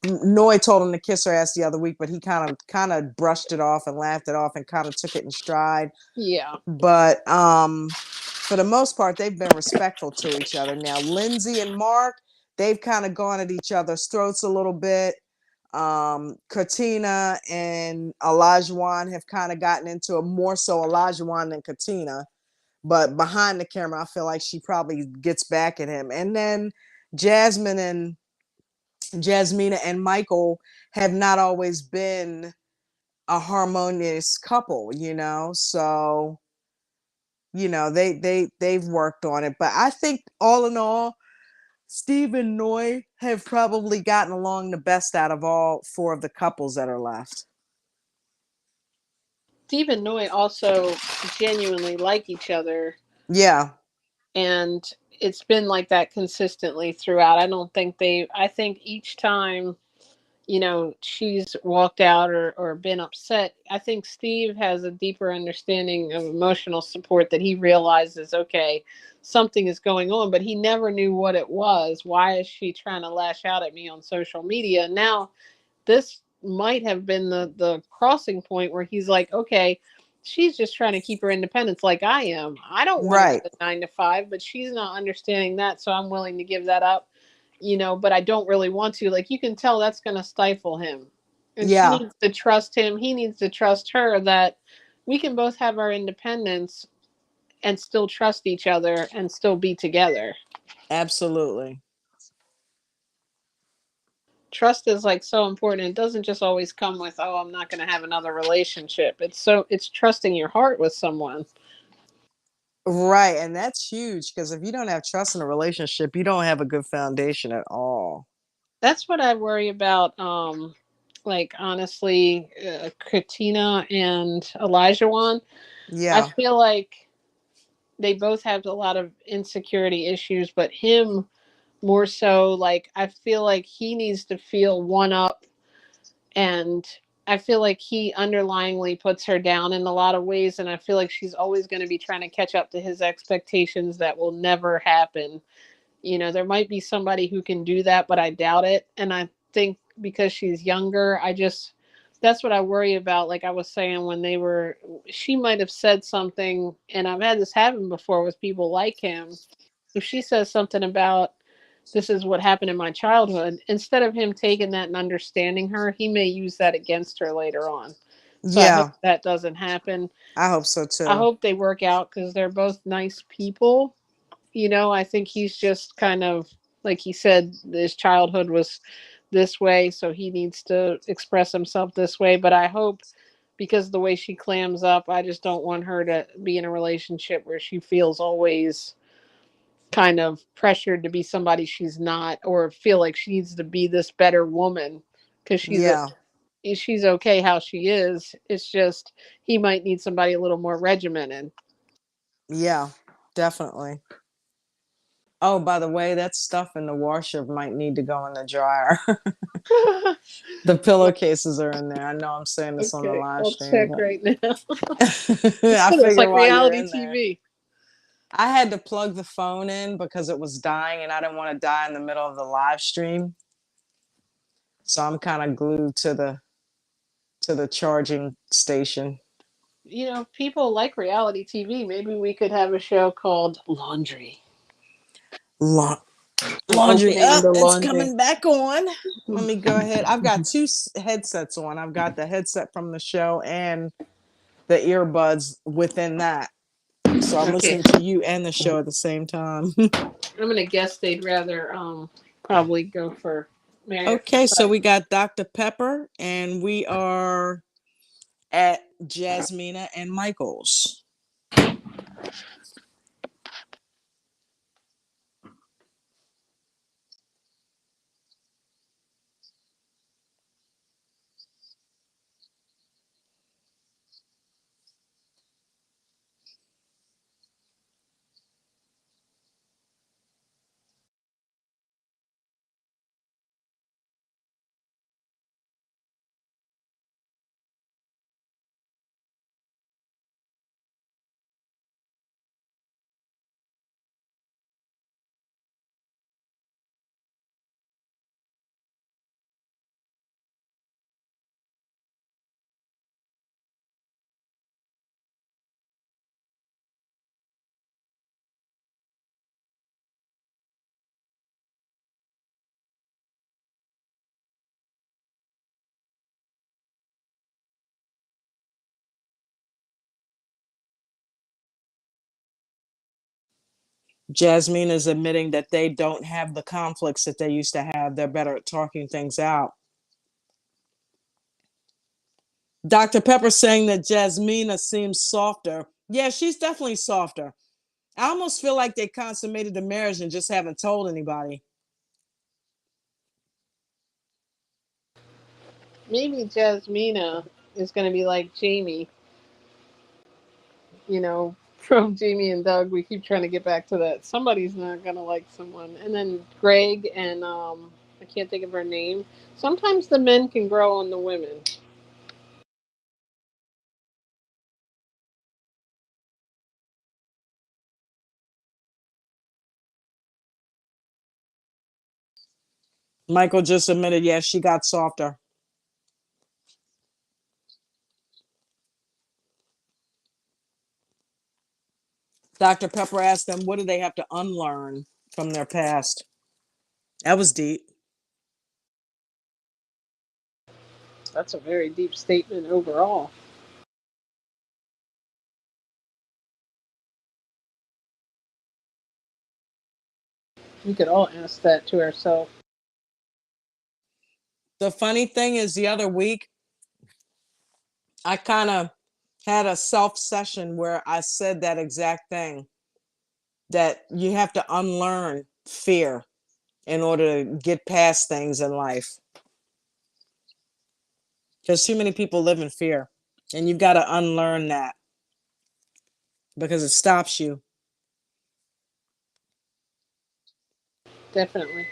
Noy told him to kiss her ass the other week, but he kind of brushed it off and laughed it off and kind of took it in stride. Yeah. But for the most part, they've been respectful to each other. Now, Lindsay and Mark, they've kind of gone at each other's throats a little bit. Katina and Olajuwon have kind of gotten into it, more so Olajuwon than Katina. But behind the camera, I feel like she probably gets back at him. And then Jasmina and Michael have not always been a harmonious couple, So, they've worked on it. But I think all in all, Steve and Noy have probably gotten along the best out of all four of the couples that are left. Steve and Noy also genuinely like each other, Yeah. and it's been like that consistently throughout. I think each time, she's walked out or been upset, I think Steve has a deeper understanding of emotional support that he realizes, okay, something is going on, but he never knew what it was. Why is she trying to lash out at me on social media? Now, this might have been the crossing point where he's like, okay, she's just trying to keep her independence like I am. I don't want to do Right. the 9 to 5, but she's not understanding that, so I'm willing to give that up, but I don't really want to. Like, you can tell that's going to stifle him. And she Yeah. needs to trust him. He needs to trust her that we can both have our independence and still trust each other and still be together. Absolutely. Trust is like so important. It doesn't just always come with, oh, I'm not going to have another relationship. It's trusting your heart with someone. Right. And that's huge because if you don't have trust in a relationship, you don't have a good foundation at all. That's what I worry about. Like, honestly, Katina and Elijah. I Yeah. feel like they both have a lot of insecurity issues, but him more so. Like, I feel like he needs to feel one up, and I feel like he underlyingly puts her down in a lot of ways, and I feel like she's always going to be trying to catch up to his expectations that will never happen. There might be somebody who can do that, but I doubt it. And I think because she's younger, that's what I worry about. Like I was saying, she might have said something, and I've had this happen before with people like him. If she says something about, this is what happened in my childhood, instead of him taking that and understanding her, he may use that against her later on. So I hope Yeah. that doesn't happen. I hope so I too. hope they work out because they're both nice people. I think he's just kind of, like he said, his childhood was this way, so he needs to express himself this way. But I hope, because the way she clams up, I just don't want her to be in a relationship where she feels always kind of pressured to be somebody she's not, or feel like she needs to be this better woman because Yeah. she's okay how she is. It's just he might need somebody a little more regimented. Yeah. Definitely. Oh, by the way, that stuff in the washer might need to go in the dryer. The pillowcases are in there. I know I'm saying this on the Okay, live I'll stream, check but right now. I It's figure like while you're reality in there. TV. I had to plug the phone in because it was dying and I didn't want to die in the middle of the live stream. So I'm kind of glued to the charging station. You know, people like reality TV. Maybe we could have a show called Laundry. La- I'm Laundry opening up. the It's laundry. coming back on. Let me go ahead. I've got two headsets on. I've got the headset from the show and the earbuds within that. So I'm Okay. listening to you and the show at the same time. I'm gonna guess they'd rather probably go for Married at Okay, First so Sight. we got Dr. Pepper and we are at Jasmina and Michael's. Jasmine is admitting that they don't have the conflicts that they used to have. They're better at talking things out. Dr. Pepper saying that Jasmina seems softer. Yeah, she's definitely softer. I almost feel like they consummated the marriage and just haven't told anybody. Maybe Jasmina is gonna be like Jamie. You know, from Jamie and Doug. We keep trying to get back to that. Somebody's not gonna like someone, and then Greg and I can't think of her name. Sometimes the men can grow on the women. Michael just admitted, yes, she got softer. Dr. Pepper asked them, what do they have to unlearn from their past? That was deep. That's a very deep statement overall. We could all ask that to ourselves. The funny thing is, the other week, I kind of had a self session where I said that exact thing, that you have to unlearn fear in order to get past things in life. Because too many people live in fear, and you've got to unlearn that because it stops you. Definitely.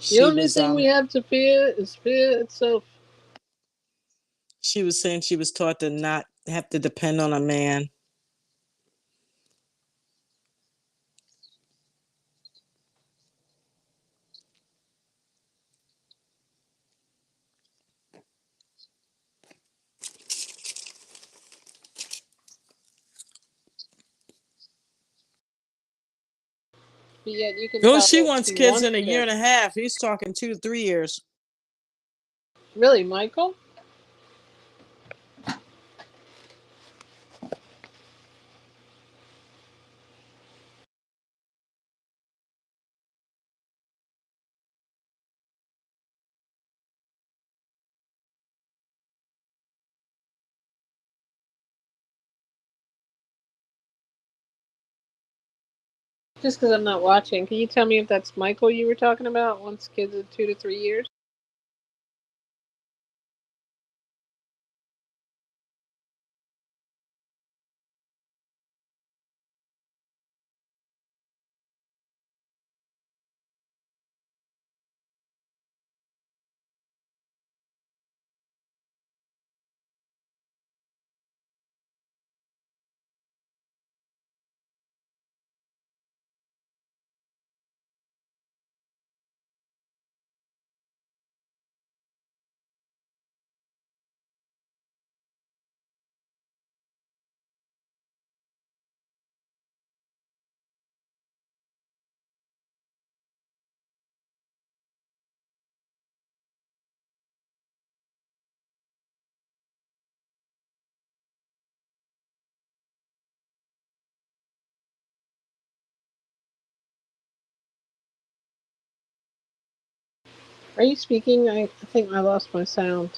The She only was thing we have to fear is fear itself. she was saying she was taught to not have to depend on a man. But yet you can Well, tell she that wants she kids wants in a year and kids. a half. He's talking 2 to 3 years. Really, Michael? Just because I'm not watching, can you tell me if that's Michael you were talking about? Once kids are 2 to 3 years. Are you speaking? I think I lost my sound.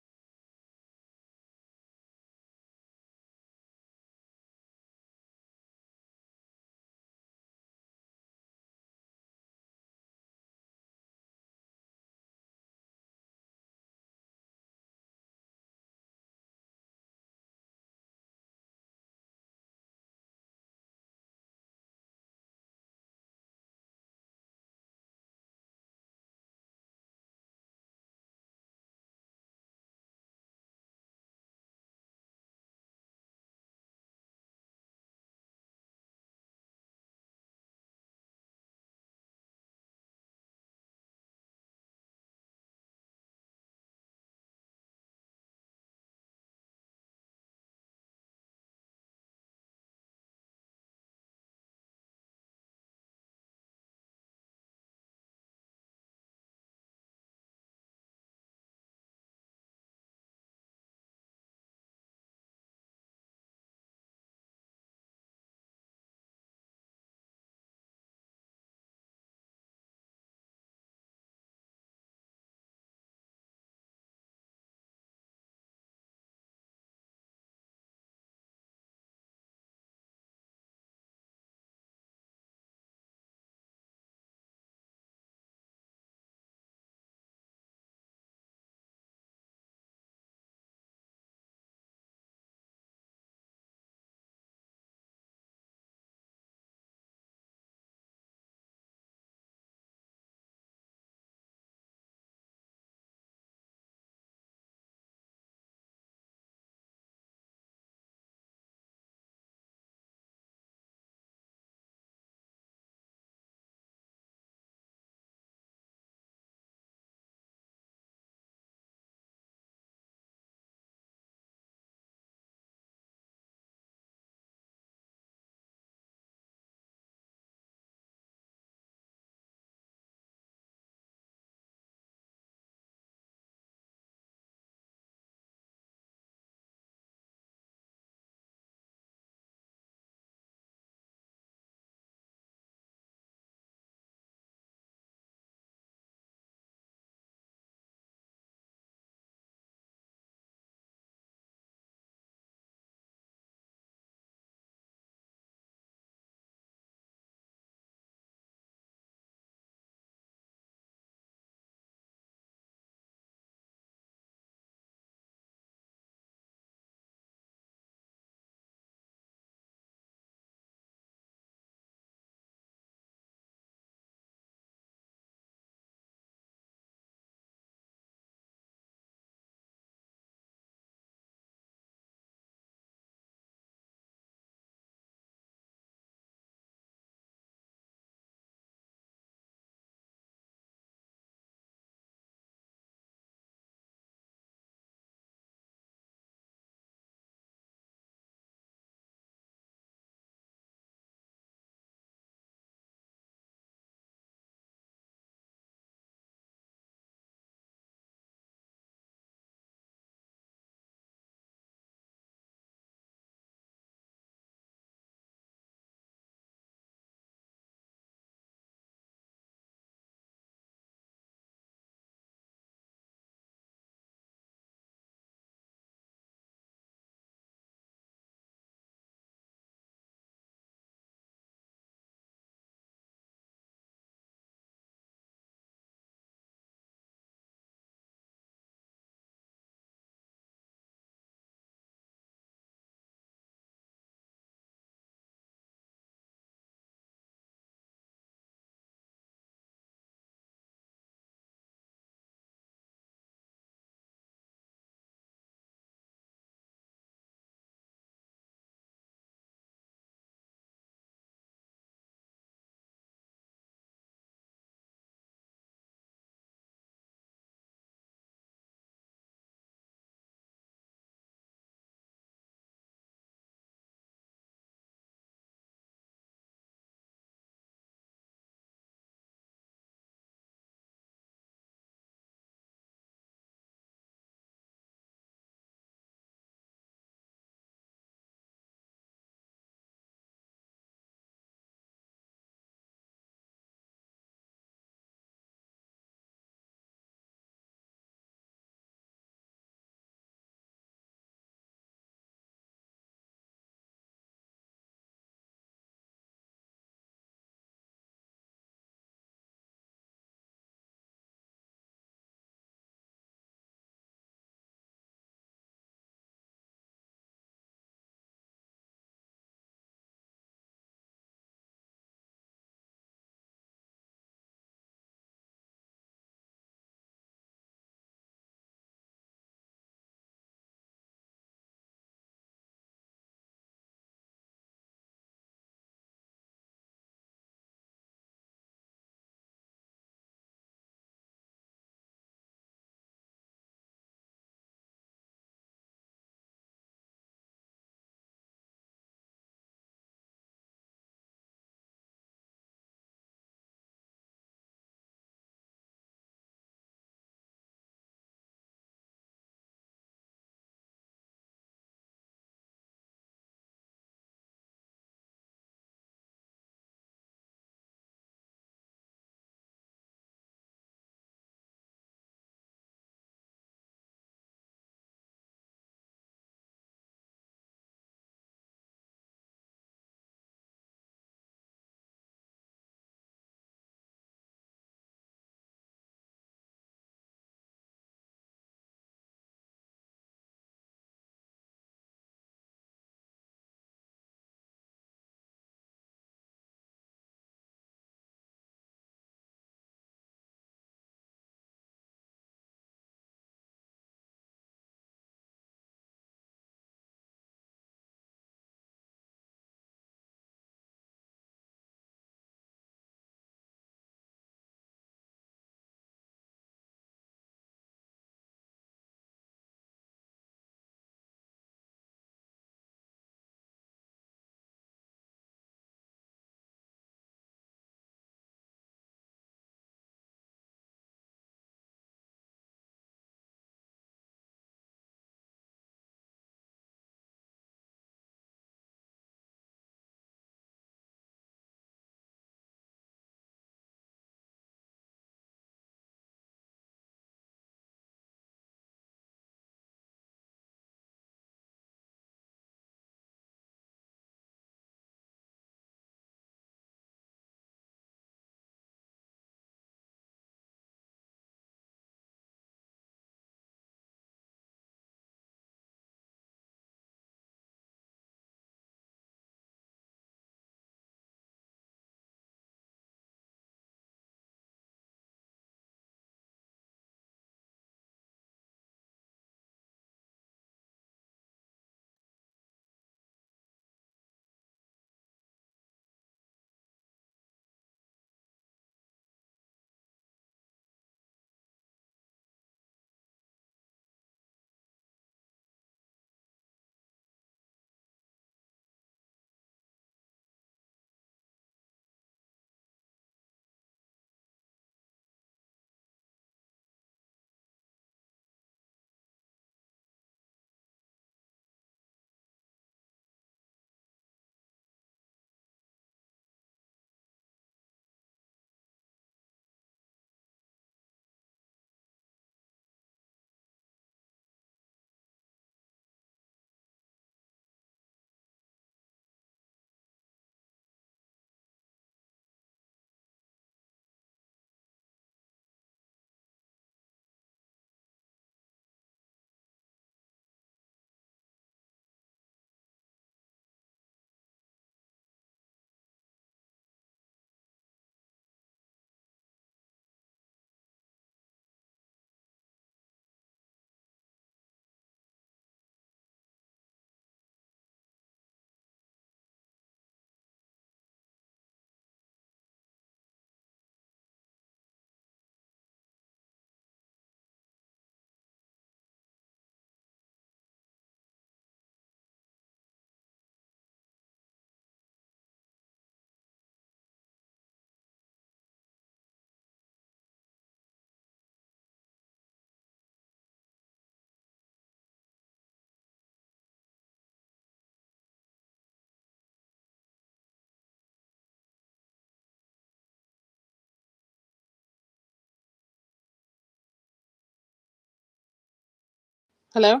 Hello?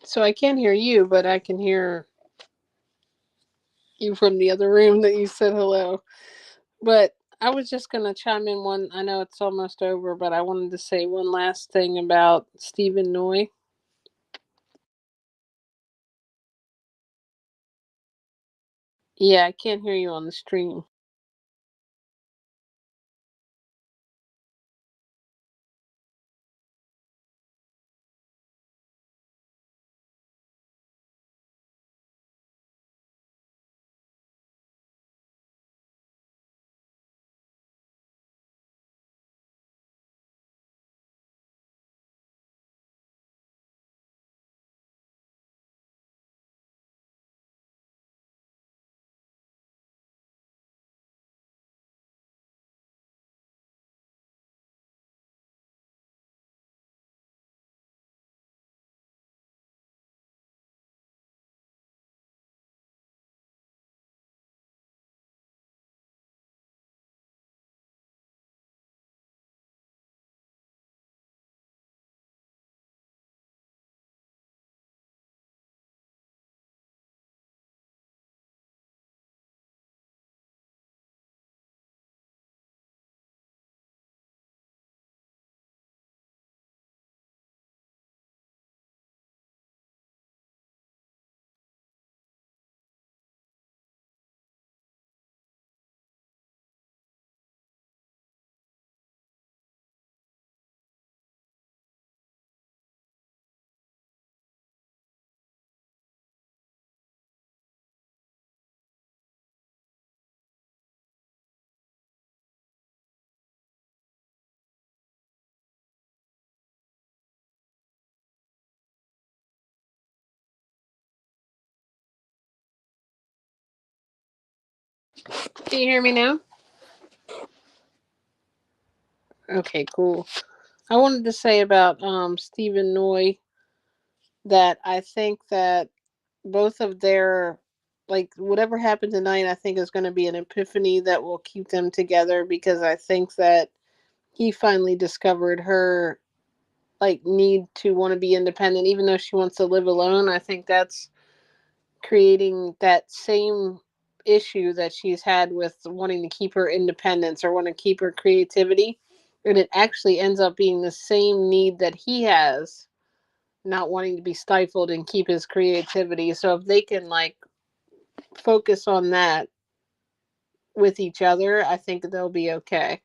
So I can't hear you, but I can hear you from the other room that you said hello. But I was just going to chime in one. I know it's almost over, but I wanted to say one last thing about Stephen Noy. Yeah, I can't hear you on the stream. Can you hear me now? Okay, cool. I wanted to say about Stephen Noy that I think that both of their, like, whatever happened tonight, I think is going to be an epiphany that will keep them together, because I think that he finally discovered her, like, need to want to be independent even though she wants to live alone. I think that's creating that same issue that she's had with wanting to keep her independence or want to keep her creativity, and it actually ends up being the same need that he has, not wanting to be stifled and keep his creativity. So if they can, like, focus on that with each other, I think they'll be okay.